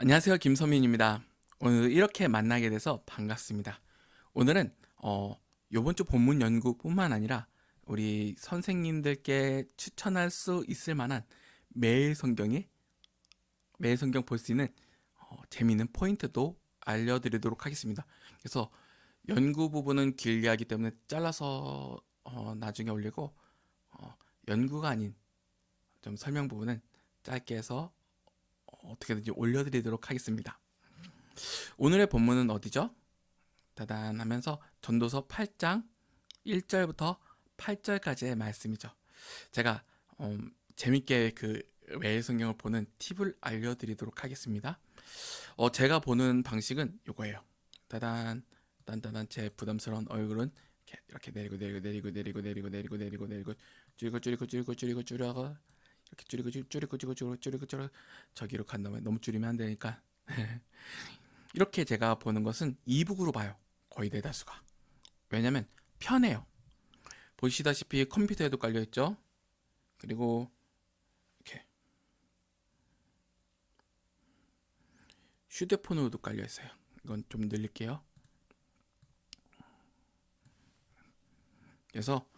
안녕하세요, 김서민입니다. 오늘 이렇게 만나게 돼서 반갑습니다. 오늘은 요번 주 본문 연구뿐만 아니라 우리 선생님들께 추천할 수 있을 만한 매일 성경이 매일 성경 볼 수 있는 재미있는 포인트도 알려드리도록 하겠습니다. 그래서 연구 부분은 길게 하기 때문에 잘라서 나중에 올리고, 연구가 아닌 좀 설명 부분은 짧게 해서 어떻게든지 올려드리도록 하겠습니다. 오늘의 본문은 어디죠? 따단 하면서 전도서 8장 1절부터 8절까지의 말씀이죠. 제가 재밌게 그 매일 성경을 보는 팁을 알려드리도록 하겠습니다. 제가 보는 방식은 이거예요. 따단 딴딴한 제 부담스러운 얼굴은 이렇게 내리고 내리고 내리고 내리고 내리고 내리고 내리고 내리고 줄이고 줄이고 줄이고 줄이고 줄여가 이렇게 줄이고 줄이고 줄이고 줄이고 줄이고 줄이고 저기로 간 다음에 너무 줄이면 안 되니까 이렇게 제가 보는 것은 이북으로 봐요. 거의 대다수가. 왜냐면 편해요. 보시다시피 컴퓨터에도 깔려있죠. 그리고 이렇게 휴대폰으로도 깔려있어요. 이건 좀 늘릴게요. 그래서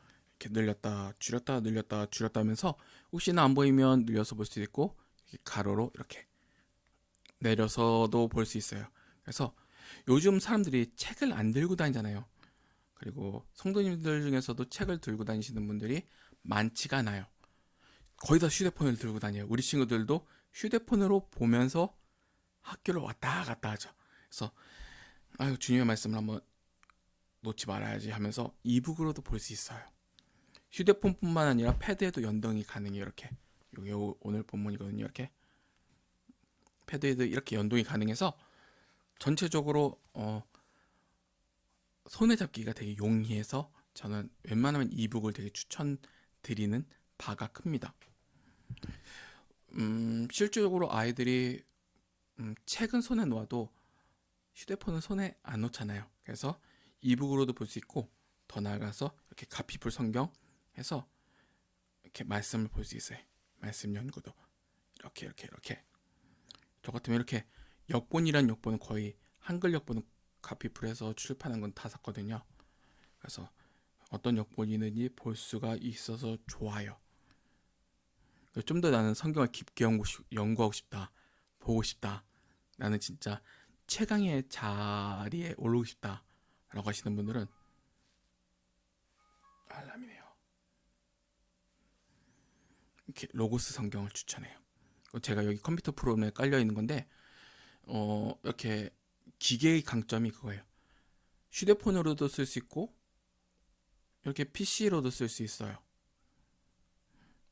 이렇게 늘렸다 줄였다 늘렸다 줄였다 하면서 혹시나 안 보이면 늘려서 볼 수도 있고, 이렇게 가로로 이렇게 내려서도 볼 수 있어요. 그래서 요즘 사람들이 책을 안 들고 다니잖아요. 그리고 성도님들 중에서도 책을 들고 다니시는 분들이 많지가 않아요. 거의 다 휴대폰을 들고 다녀요. 우리 친구들도 휴대폰으로 보면서 학교를 왔다 갔다 하죠. 그래서 아유, 주님의 말씀을 한번 놓지 말아야지 하면서 이북으로도 볼 수 있어요. 휴대폰뿐만 아니라 패드에도 연동이 가능해요. 이렇게 이게 오늘 본문이거든요. 이렇게 패드에도 이렇게 연동이 가능해서 전체적으로 손에 잡기가 되게 용이해서 저는 웬만하면 이북을 되게 추천드리는 바가 큽니다. 실질적으로 아이들이 책은 손에 놓아도 휴대폰은 손에 안 놓잖아요. 그래서 이북으로도 볼 수 있고, 더 나아가서 이렇게 가피풀 성경 해서 이렇게 말씀을 볼 수 있어요. 말씀 연구도 이렇게 이렇게 이렇게. 저 같으면 이렇게 역본이란 역본은 거의 한글 역본은 가피풀에서 출판한 건 다 샀거든요. 그래서 어떤 역본이 있는지 볼 수가 있어서 좋아요. 좀 더 나는 성경을 깊게 연구하고 싶다, 보고 싶다, 나는 진짜 최강의 자리에 오르고 싶다 라고 하시는 분들은 알람이네요. 이렇게 로고스 성경을 추천해요. 제가 여기 컴퓨터 프로그램에 깔려 있는 건데, 이렇게 기계의 강점이 그거예요. 휴대폰으로도 쓸 수 있고 이렇게 PC로도 쓸 수 있어요.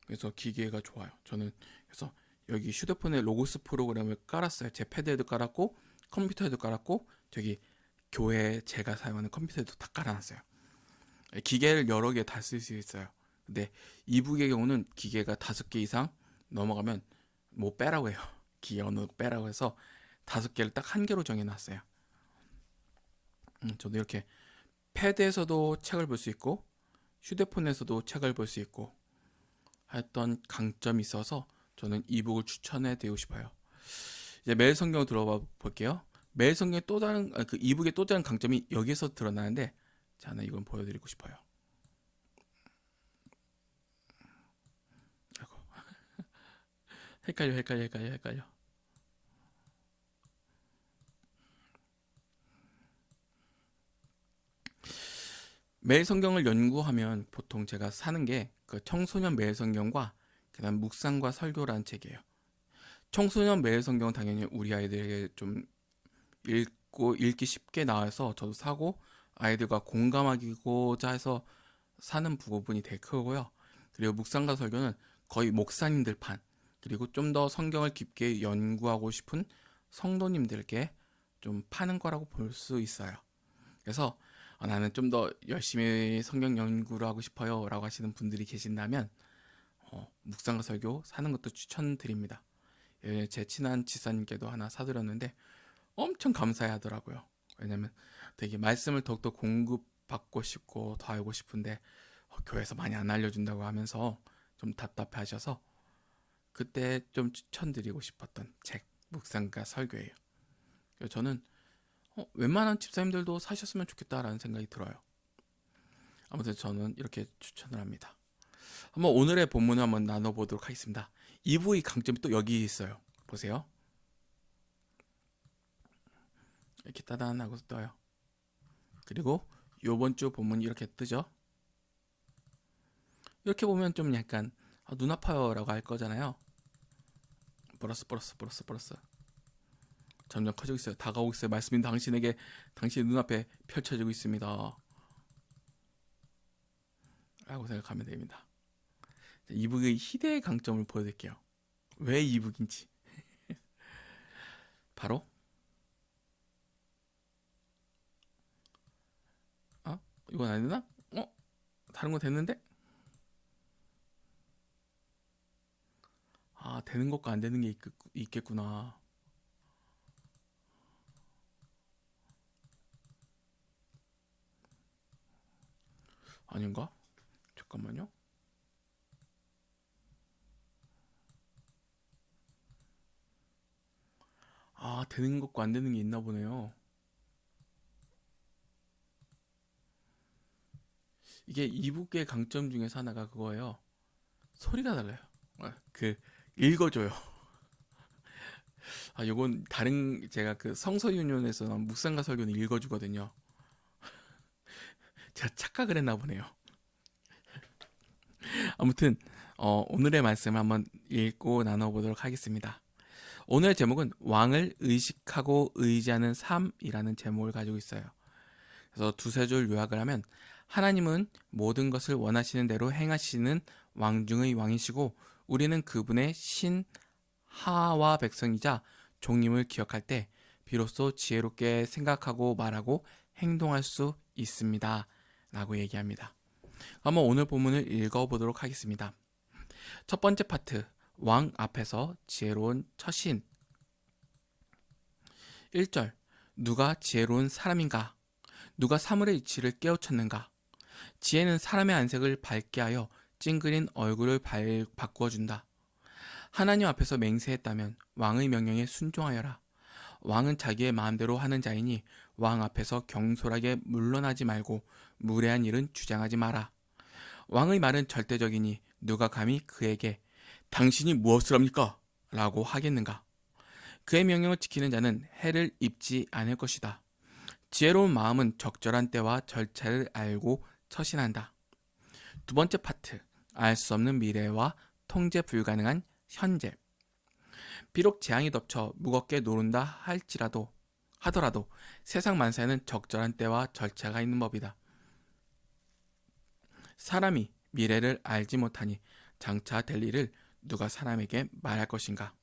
그래서 기계가 좋아요. 저는 그래서 여기 휴대폰에 로고스 프로그램을 깔았어요. 제 패드에도 깔았고 컴퓨터에도 깔았고 저기 교회 제가 사용하는 컴퓨터에도 다 깔아놨어요. 기계를 여러 개 다 쓸 수 있어요. 근데 이북의 경우는 기계가 5개 이상 넘어가면 뭐 빼라고 해요. 기계 어느 빼라고 해서 5개를 딱 한 개로 정해놨어요. 저도 이렇게 패드에서도 책을 볼 수 있고 휴대폰에서도 책을 볼 수 있고 했던 강점이 있어서 저는 이북을 추천해 드리고 싶어요. 이제 매일 성경 들어봐 볼게요. 매일 성경의 또 다른 그 이북의 또 다른 강점이 여기서 드러나는데, 저는 이건 보여드리고 싶어요. 아이고, 헷갈려. 매일 성경을 연구하면 보통 제가 사는 게 그 청소년 매일 성경과 그다음 묵상과 설교라는 책이에요. 청소년 매일 성경은 당연히 우리 아이들에게 좀 읽기 쉽게 나와서 저도 사고 아이들과 공감하고자 해서 사는 부분이 되게 크고요. 그리고 묵상과 설교는 거의 목사님들 판, 그리고 좀 더 성경을 깊게 연구하고 싶은 성도님들께 좀 파는 거라고 볼 수 있어요. 그래서 나는 좀 더 열심히 성경 연구를 하고 싶어요 라고 하시는 분들이 계신다면 묵상과 설교 사는 것도 추천드립니다. 제 친한 지사님께도 하나 사드렸는데 엄청 감사해 하더라고요. 왜냐면 되게 말씀을 더욱더 공급받고 싶고 더 알고 싶은데 교회에서 많이 안 알려준다고 하면서 좀 답답해 하셔서 그때 좀 추천드리고 싶었던 책 묵상과 설교예요. 그래서 저는 웬만한 집사님들도 사셨으면 좋겠다라는 생각이 들어요. 아무튼 저는 이렇게 추천을 합니다. 한번 오늘의 본문을 한번 나눠보도록 하겠습니다. 2부의 강점이 또 여기 있어요. 보세요. 이렇게 따단 하고 떠요. 그리고 요번 주 본문이 이렇게 뜨죠. 이렇게 보면 좀 약간 눈 아파요 라고 할 거잖아요. 플러스 점점 커지고 있어요. 다가오고 있어요. 말씀인 당신에게 당신의 눈앞에 펼쳐지고 있습니다 라고 생각하면 됩니다. 이북의 희대의 강점을 보여드릴게요. 왜 이북인지. 바로 이건 안 되나? 다른 거 됐는데? 되는 것과 안 되는 게 있겠구나. 아닌가? 잠깐만요. 되는 것과 안 되는 게 있나 보네요. 이게 이북의 강점 중에서 하나가 그거예요. 소리가 달라요. 읽어줘요. 요건 다른 제가 그 성서윤연에서 묵상과 설교는 읽어주거든요. 제가 착각을 했나 보네요. 아무튼 오늘의 말씀을 한번 읽고 나눠보도록 하겠습니다. 오늘의 제목은 왕을 의식하고 의지하는 삶이라는 제목을 가지고 있어요. 그래서 두세 줄 요약을 하면 하나님은 모든 것을 원하시는 대로 행하시는 왕 중의 왕이시고 우리는 그분의 신하와 백성이자 종님을 기억할 때 비로소 지혜롭게 생각하고 말하고 행동할 수 있습니다. 라고 얘기합니다. 한번 오늘 본문을 읽어보도록 하겠습니다. 첫 번째 파트, 왕 앞에서 지혜로운 처신. 1절, 누가 지혜로운 사람인가? 누가 사물의 이치를 깨우쳤는가? 지혜는 사람의 안색을 밝게 하여 찡그린 얼굴을 바꾸어준다. 하나님 앞에서 맹세했다면 왕의 명령에 순종하여라. 왕은 자기의 마음대로 하는 자이니 왕 앞에서 경솔하게 물러나지 말고 무례한 일은 주장하지 마라. 왕의 말은 절대적이니 누가 감히 그에게 당신이 무엇을 합니까? 라고 하겠는가? 그의 명령을 지키는 자는 해를 입지 않을 것이다. 지혜로운 마음은 적절한 때와 절차를 알고 처신한다. 두 번째 파트, 알 수 없는 미래와 통제 불가능한 현재. 비록 재앙이 덮쳐 무겁게 노른다 하더라도 세상 만사에는 적절한 때와 절차가 있는 법이다. 사람이 미래를 알지 못하니 장차 될 일을 누가 사람에게 말할 것인가?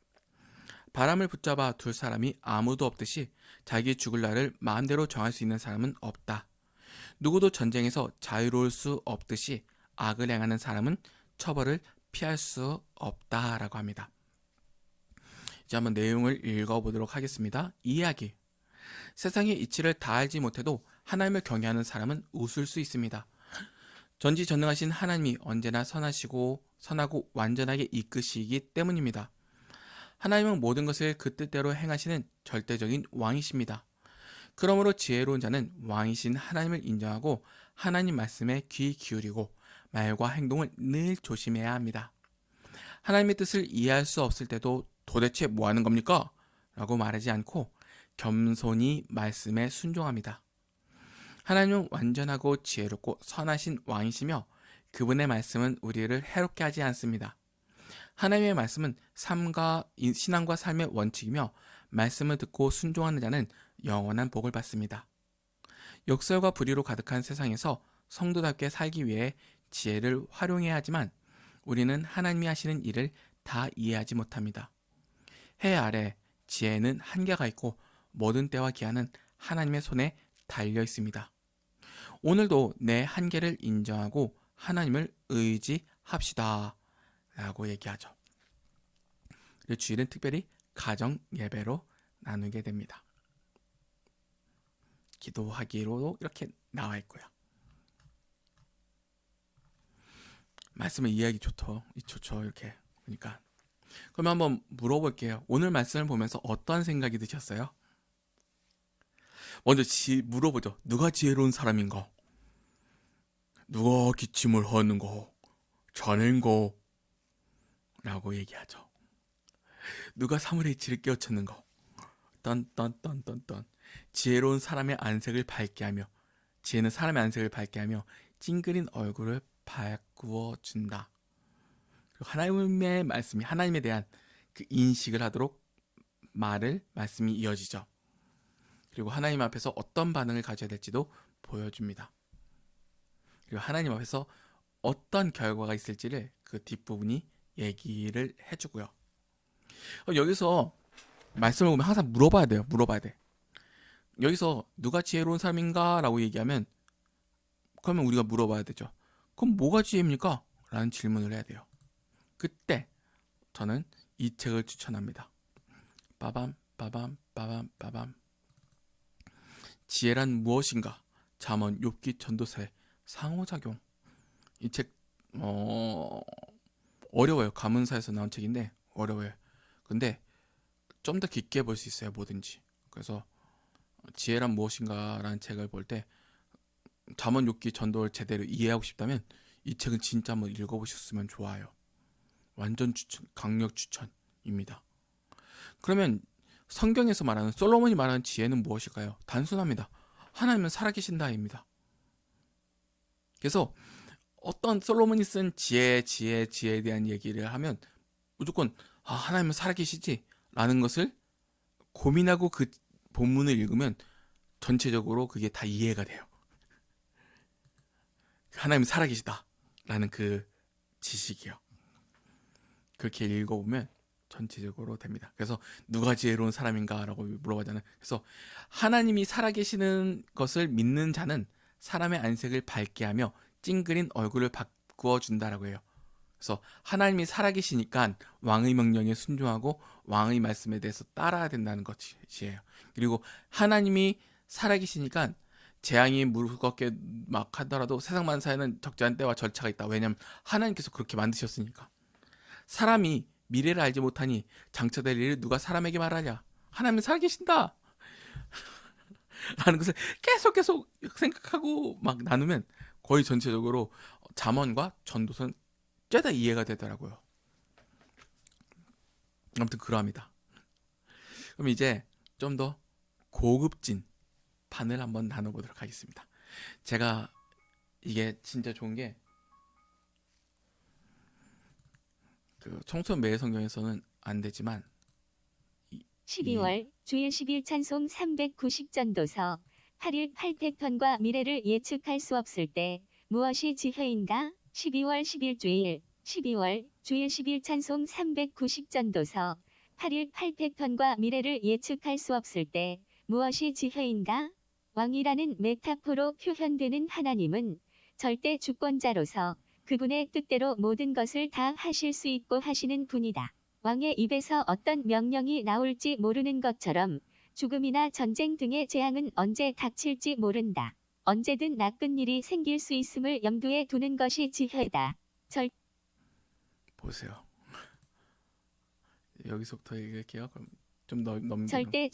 바람을 붙잡아 둘 사람이 아무도 없듯이 자기 죽을 날을 마음대로 정할 수 있는 사람은 없다. 누구도 전쟁에서 자유로울 수 없듯이 악을 행하는 사람은 처벌을 피할 수 없다라고 합니다. 이제 한번 내용을 읽어보도록 하겠습니다. 이야기. 세상의 이치를 다 알지 못해도 하나님을 경외하는 사람은 웃을 수 있습니다. 전지전능하신 하나님이 언제나 선하고 완전하게 이끄시기 때문입니다. 하나님은 모든 것을 그 뜻대로 행하시는 절대적인 왕이십니다. 그러므로 지혜로운 자는 왕이신 하나님을 인정하고 하나님 말씀에 귀 기울이고 말과 행동을 늘 조심해야 합니다. 하나님의 뜻을 이해할 수 없을 때도 도대체 뭐 하는 겁니까? 라고 말하지 않고 겸손히 말씀에 순종합니다. 하나님은 완전하고 지혜롭고 선하신 왕이시며 그분의 말씀은 우리를 해롭게 하지 않습니다. 하나님의 말씀은 신앙과 삶의 원칙이며 말씀을 듣고 순종하는 자는 영원한 복을 받습니다. 역설과 불의로 가득한 세상에서 성도답게 살기 위해 지혜를 활용해야 하지만 우리는 하나님이 하시는 일을 다 이해하지 못합니다. 해 아래 지혜는 한계가 있고 모든 때와 기한은 하나님의 손에 달려 있습니다. 오늘도 내 한계를 인정하고 하나님을 의지합시다 라고 얘기하죠. 그리고 주일은 특별히 가정 예배로 나누게 됩니다. 기도하기로도 이렇게 나와 있고요. 말씀을 이해하기 좋죠. 이렇게. 그러니까 그러면 한번 물어볼게요. 오늘 말씀을 보면서 어떤 생각이 드셨어요? 먼저 물어보죠. 누가 지혜로운 사람인가? 누가 기침을 하는가? 자는가? 라고 얘기하죠. 누가 사물의 이치를 깨우쳤는가? 딴딴딴딴딴. 지혜로운 사람의 안색을 밝게 하며, 지혜는 사람의 안색을 밝게 하며 찡그린 얼굴을 바꾸어 준다. 하나님의 말씀이, 하나님에 대한 그 인식을 하도록 말씀이 이어지죠. 그리고 하나님 앞에서 어떤 반응을 가져야 될지도 보여줍니다. 그리고 하나님 앞에서 어떤 결과가 있을지를 그 뒷부분이 얘기를 해주고요. 여기서 말씀을 보면 항상 물어봐야 돼요. 물어봐야 돼. 여기서 누가 지혜로운 사람인가? 라고 얘기하면, 그러면 우리가 물어봐야 되죠. 그럼 뭐가 지혜입니까? 라는 질문을 해야 돼요. 그때 저는 이 책을 추천합니다. 빠밤 빠밤 빠밤 빠밤. 지혜란 무엇인가? 잠언, 욥기, 전도서의 상호작용. 이 책 어려워요. 가문사에서 나온 책인데 어려워요. 근데 좀 더 깊게 볼 수 있어요. 뭐든지. 그래서 지혜란 무엇인가라는 책을 볼 때 잠언, 욥기, 전도를 제대로 이해하고 싶다면 이 책은 진짜 한번 읽어보셨으면 좋아요. 완전 추천, 강력 추천입니다. 그러면 성경에서 말하는, 솔로몬이 말하는 지혜는 무엇일까요? 단순합니다. 하나님은 살아계신다입니다. 그래서 어떤 솔로몬이 쓴 지혜에 대한 얘기를 하면 무조건 하나님은 살아계시지? 라는 것을 고민하고 그 본문을 읽으면 전체적으로 그게 다 이해가 돼요. 하나님은 살아계시다 라는 그 지식이요. 그렇게 읽어보면 전체적으로 됩니다. 그래서 누가 지혜로운 사람인가 라고 물어보잖아요. 그래서 하나님이 살아계시는 것을 믿는 자는 사람의 안색을 밝게 하며 찡그린 얼굴을 바꾸어 준다라고 해요. 그래서 하나님이 살아계시니까 왕의 명령에 순종하고 왕의 말씀에 대해서 따라야 된다는 것이에요. 그리고 하나님이 살아계시니까 재앙이 무겁게 막 하더라도 세상 만사에는 적절한 때와 절차가 있다. 왜냐하면 하나님께서 그렇게 만드셨으니까. 사람이 미래를 알지 못하니 장차될 일을 누가 사람에게 말하냐? 하나님은 살아계신다! 라는 것을 계속 생각하고 막 나누면 거의 전체적으로 잠언과 전도서는 죄다 이해가 되더라고요. 아무튼 그러합니다. 그럼 이제 좀 더 고급진 판을 한번 나눠보도록 하겠습니다. 제가 이게 진짜 좋은 게 그 청소년 매일 성경에서는 안 되지만 12월 주일 10일 찬송 390 전도서 8일 8패턴과 미래를 예측할 수 없을 때 무엇이 지혜인가? 12월 10일 주일 12월 주일 10일 찬송 390 전도서 8일 8패턴과 미래를 예측할 수 없을 때 무엇이 지혜인가? 왕이라는 메타포로 표현되는 하나님은 절대 주권자로서 그분의 뜻대로 모든 것을 다 하실 수 있고 하시는 분이다. 왕의 입에서 어떤 명령이 나올지 모르는 것처럼 죽음이나 전쟁 등의 재앙은 언제 닥칠지 모른다. 언제든 나쁜 일이 생길 수 있음을 염두에 두는 것이 지혜다. 보세요. 여기서부터 얘기할게요. 그럼 좀 넘기면 절대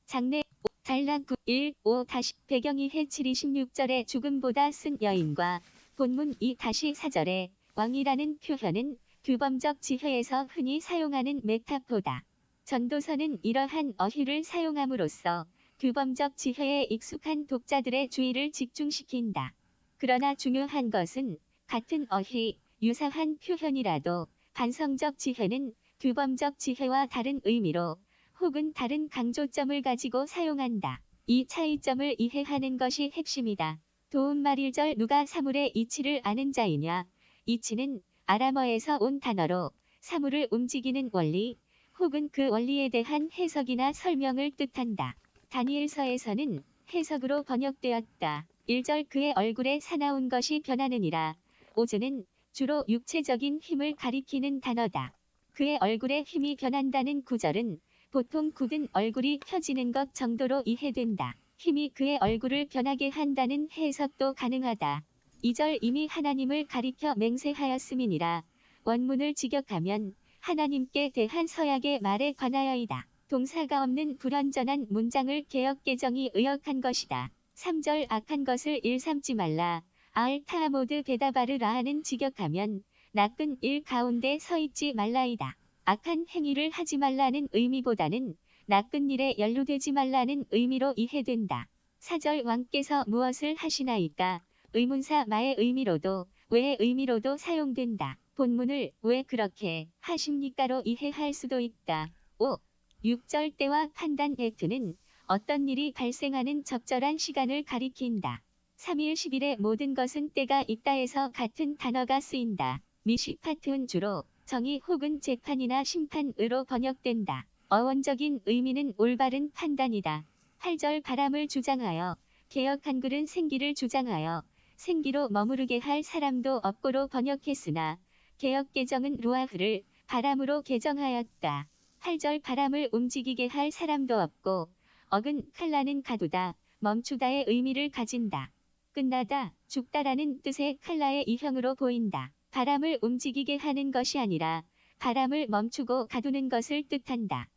장래 잘난 9 1 5 배경이 해 7 26절의 죽음보다 쓴 여인과 본문 2-4절의 왕이라는 표현은 규범적 지혜에서 흔히 사용하는 메타포다. 전도서는 이러한 어휘를 사용함으로써 규범적 지혜에 익숙한 독자들의 주의를 집중시킨다. 그러나 중요한 것은 같은 어휘, 유사한 표현이라도 반성적 지혜는 규범적 지혜와 다른 의미로 혹은 다른 강조점을 가지고 사용한다. 이 차이점을 이해하는 것이 핵심이다. 도움말 1절 누가 사물의 이치를 아는 자이냐. 이치는 아람어에서 온 단어로 사물을 움직이는 원리 혹은 그 원리에 대한 해석이나 설명을 뜻한다. 다니엘서에서는 해석으로 번역되었다. 1절 그의 얼굴에 사나운 것이 변하느니라. 오즈는 주로 육체적인 힘을 가리키는 단어다. 그의 얼굴에 힘이 변한다는 구절은 보통 굳은 얼굴이 펴지는 것 정도로 이해된다. 힘이 그의 얼굴을 변하게 한다는 해석도 가능하다. 2절 이미 하나님을 가리켜 맹세하였음이니라. 원문을 직역하면 하나님께 대한 서약의 말에 관하여이다. 동사가 없는 불완전한 문장을 개역 개정이 의역한 것이다. 3절 악한 것을 일삼지 말라. 알타모드 베다바르라하는 직역하면 나쁜 일 가운데 서 있지 말라이다. 악한 행위를 하지 말라는 의미보다는 나쁜 일에 연루되지 말라는 의미로 이해된다. 4절 왕께서 무엇을 하시나이까? 의문사 마의 의미로도 왜의 의미로도 사용된다. 본문을 왜 그렇게 하십니까로 이해할 수도 있다. 5. 6절 때와 판단 액트는 어떤 일이 발생하는 적절한 시간을 가리킨다. 3일 10일의 모든 것은 때가 있다에서 같은 단어가 쓰인다. 미시파트는 주로 정의 혹은 재판이나 심판으로 번역된다. 어원적인 의미는 올바른 판단이다. 8절 바람을 주장하여 개역 한글은 생기를 주장하여 생기로 머무르게 할 사람도 없고로 번역했으나 개역 개정은 루아흐를 바람으로 개정하였다. 8절 바람을 움직이게 할 사람도 없고 어근 칼라는 가두다, 멈추다의 의미를 가진다. 끝나다, 죽다라는 뜻의 칼라의 이형으로 보인다. 바람을 움직이게 하는 것이 아니라 바람을 멈추고 가두는 것을 뜻한다.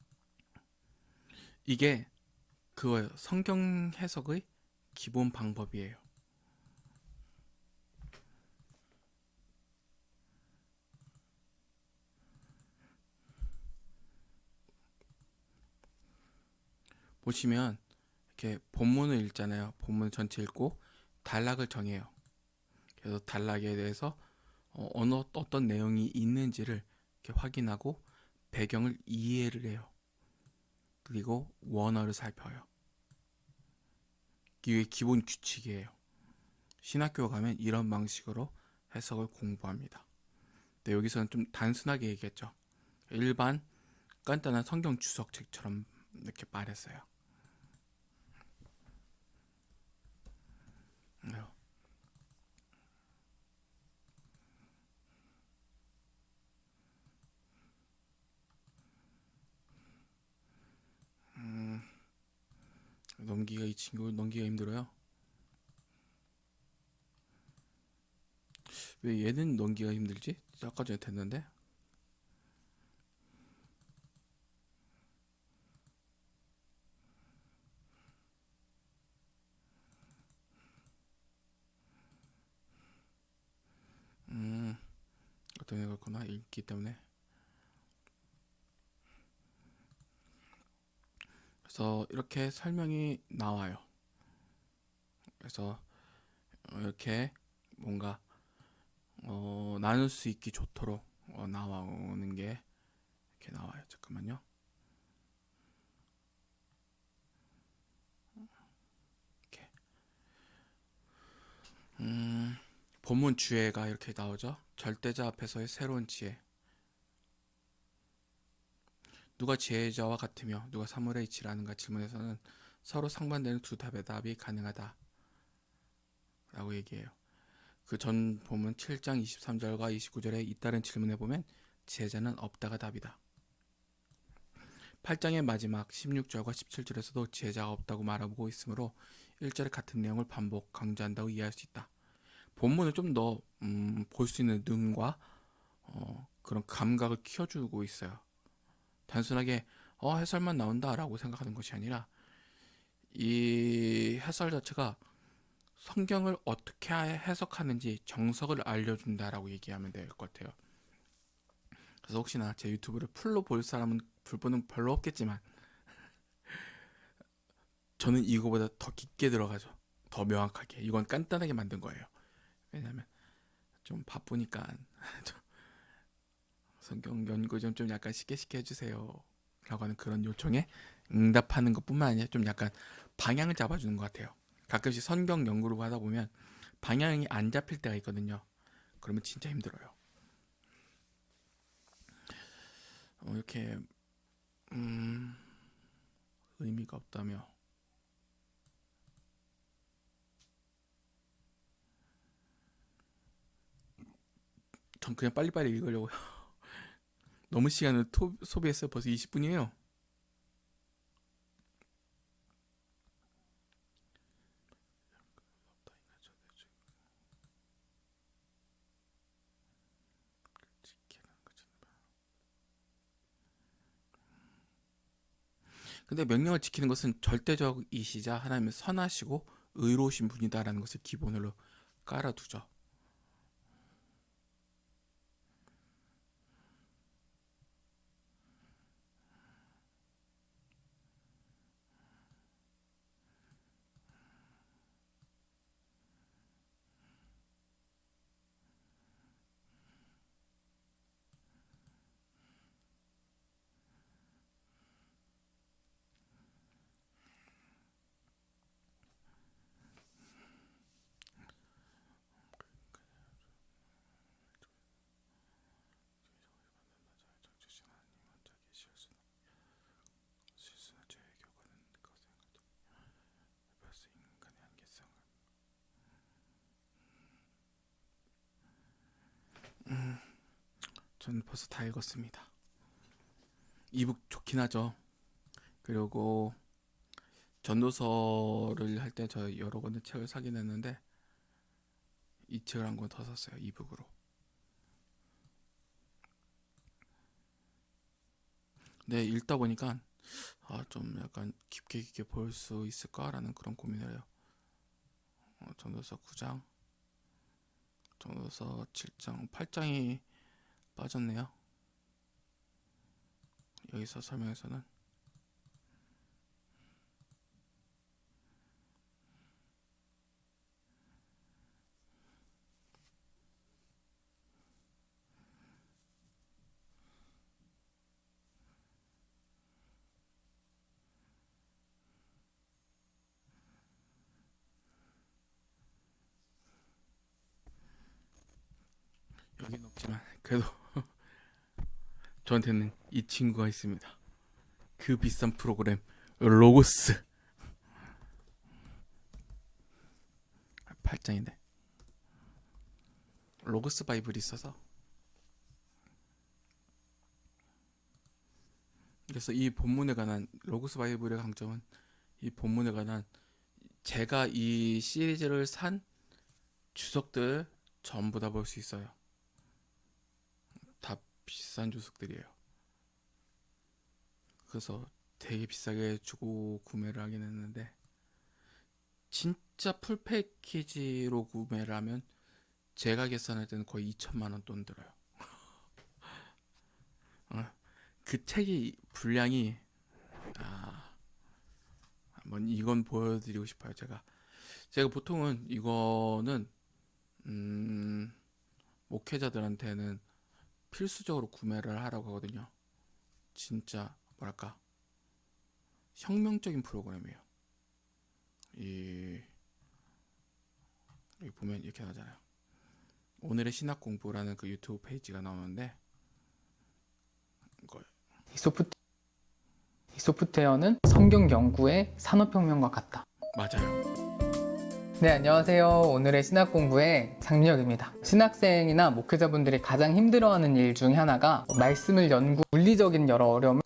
이게 그거예요. 성경 해석의 기본 방법이에요. 보시면 이렇게 본문을 읽잖아요. 본문 전체 읽고 단락을 정해요. 그래서 단락에 대해서 어떤 내용이 있는지를 이렇게 확인하고 배경을 이해를 해요. 그리고 원어를 살펴요. 이게 기본 규칙이에요. 신학교 가면 이런 방식으로 해석을 공부합니다. 근데 여기서는 좀 단순하게 얘기했죠. 일반 간단한 성경 주석책처럼 이렇게 말했어요. 이 친구 넘기가 힘들어요. 왜 얘는 넘기가 힘들지? 아까 전에 됐는데. 어떤 애가 있구나. 읽기 때문에. 그래서 이렇게 설명이 나와요. 그래서 이렇게 뭔가 나눌 수 있기 좋도록 나오는 게 이렇게 나와요. 잠깐만요. 이렇게. 본문 주제가 이렇게 나오죠. 절대자 앞에서의 새로운 지혜. 누가 지혜자와 같으며 누가 사물의 이치라는가 질문에서는 서로 상반되는 두 답의 답이 가능하다 라고 얘기해요. 그 전 본문 7장 23절과 29절에 잇따른 질문에 보면 지혜자는 없다가 답이다. 8장의 마지막 16절과 17절에서도 지혜자가 없다고 말하고 있으므로 1절의 같은 내용을 반복 강조한다고 이해할 수 있다. 본문을 좀 더 볼 수 있는 눈과 그런 감각을 키워주고 있어요. 단순하게 해설만 나온다라고 생각하는 것이 아니라 이 해설 자체가 성경을 어떻게 해석하는지 정석을 알려준다라고 얘기하면 될 것 같아요. 그래서 혹시나 제 유튜브를 풀로 볼 사람은 불보는 별로 없겠지만 저는 이거보다 더 깊게 들어가죠. 더 명확하게. 이건 간단하게 만든 거예요. 왜냐면 좀 바쁘니까 성경 연구 좀 약간 쉽게 해주세요 라고 하는 그런 요청에 응답하는 것뿐만 아니라 좀 약간 방향을 잡아주는 것 같아요. 가끔씩 성경 연구를 하다 보면 방향이 안 잡힐 때가 있거든요. 그러면 진짜 힘들어요. 이렇게 의미가 없다며 전 그냥 빨리빨리 읽으려고요. 너무 시간을 소비했어요. 벌써 20분이에요. 근데 명령을 지키는 것은 절대적이시자 하나님은 선하시고 의로우신 분이다라는 것을 기본으로 깔아두죠. 저는 벌써 다 읽었습니다. 이북 좋긴 하죠. 그리고 전도서를 할 때 저 여러 권의 책을 사긴 했는데 이 책을 한 권 더 샀어요. 이북으로. 네, 읽다 보니까 좀 약간 깊게 볼 수 있을까라는 그런 고민을 해요. 전도서 9장, 전도서 7장, 8장이 빠졌네요. 여기서 설명에서는 여기는 없지만 그래도 저한테는 이 친구가 있습니다. 그 비싼 프로그램 로고스 8장인데 로고스 바이블이 있어서 그래서 이 본문에 관한 로고스 바이블의 강점은 이 본문에 관한 제가 이 시리즈를 산 주석들 전부 다 볼 수 있어요. 다 비싼 주석들이에요. 그래서 되게 비싸게 주고 구매를 하긴 했는데 진짜 풀 패키지로 구매를 하면 제가 계산할 때는 거의 2천만 원 돈 들어요. 그 책이 분량이 한번 이건 보여드리고 싶어요. 제가 보통은 이거는 목회자들한테는 필수적으로 구매를 하라고 하거든요. 진짜 뭐랄까 혁명적인 프로그램이에요. 이 여기 보면 이렇게 나잖아요. 오늘의 신학 공부라는 그 유튜브 페이지가 나오는데 이거 이 소프트웨어는 성경 연구의 산업혁명과 같다. 맞아요. 네, 안녕하세요. 오늘의 신학 공부의 장민혁입니다. 신학생이나 목회자분들이 가장 힘들어하는 일 중에 하나가 말씀을 연구, 물리적인 여러 어려움을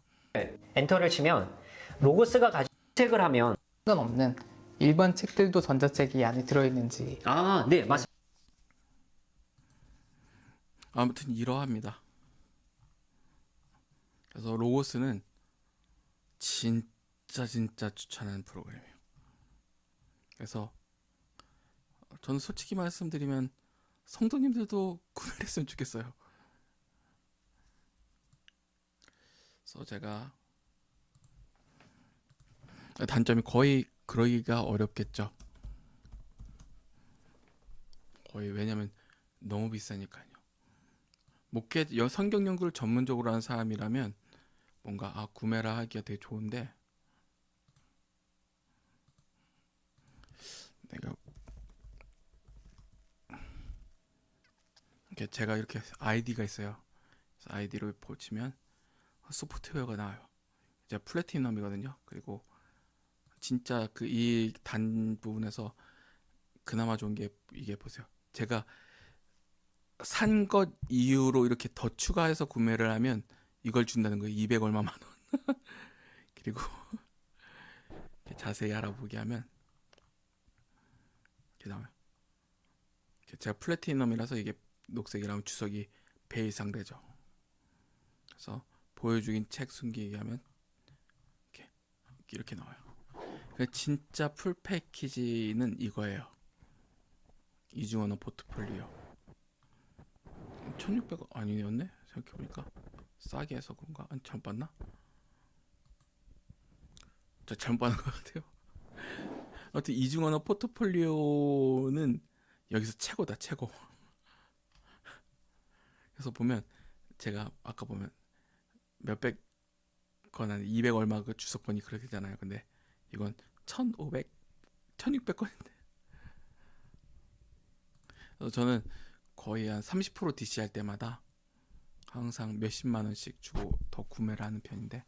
엔터를 치면 로고스가 가지고 책을 하면 없는 일반 책들도 전자책이 안에 들어있는지 네, 맞습니다. 아무튼 이러합니다. 그래서 로고스는 진짜 추천하는 프로그램이에요. 그래서 저는 솔직히 말씀드리면 성도님들도 구매를 했으면 좋겠어요. 그래서 제가 단점이 거의 그러기가 어렵겠죠. 거의 왜냐면 너무 비싸니까요. 성경 연구를 전문적으로 하는 사람이라면 뭔가 구매를 하기가 되게 좋은데 제가 이렇게 아이디가 있어요. 그래서 아이디로 보시면 소프트웨어가 나와요. 이제 플래티넘이거든요. 그리고 진짜 그 이 단 부분에서 그나마 좋은 게 이게 보세요. 제가 산 것 이후로 이렇게 더 추가해서 구매를 하면 이걸 준다는 거예요. 200 얼마만 원. 그리고 자세히 알아보게 하면 이렇게 나와요. 제가 플래티넘이라서 이게 녹색이라면 주석이 배 이상 되죠. 그래서 보여주긴 책 숨기게 하면 이렇게 이렇게 나와요. 진짜 풀 패키지는 이거예요. 이중언어 포트폴리오. 1600원 아니었네? 생각해보니까 싸게 해서 그런가? 아니 잘못 봤나? 저 잘못 봤는 것 같아요. 아무튼 이중언어 포트폴리오는 여기서 최고다, 최고. 그래서 보면 제가 아까 보면 몇백 건 아니 200 얼마 그 주석권이 그렇게 되잖아요. 근데 이건 1,500, 1,600건인데. 그래서 저는 거의 한 30% DC 할 때마다 항상 몇십만 원씩 주고 더 구매를 하는 편인데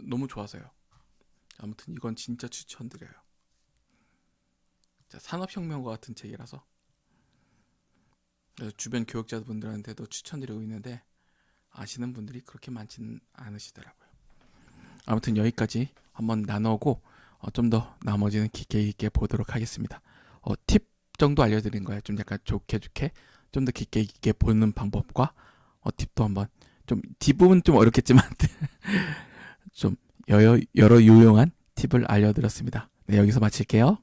너무 좋아서요. 아무튼 이건 진짜 추천드려요. 산업혁명과 같은 책이라서 그래서 주변 교육자분들한테도 추천드리고 있는데 아시는 분들이 그렇게 많지는 않으시더라고요. 아무튼 여기까지 한번 나누고 좀 더 나머지는 깊게 있게 보도록 하겠습니다. 팁 정도 알려드린 거예요. 좀 약간 좋게 좀 더 깊게 있게 보는 방법과 팁도 한번 좀 뒷부분 좀 어렵겠지만 좀 여러 유용한 팁을 알려드렸습니다. 네, 여기서 마칠게요.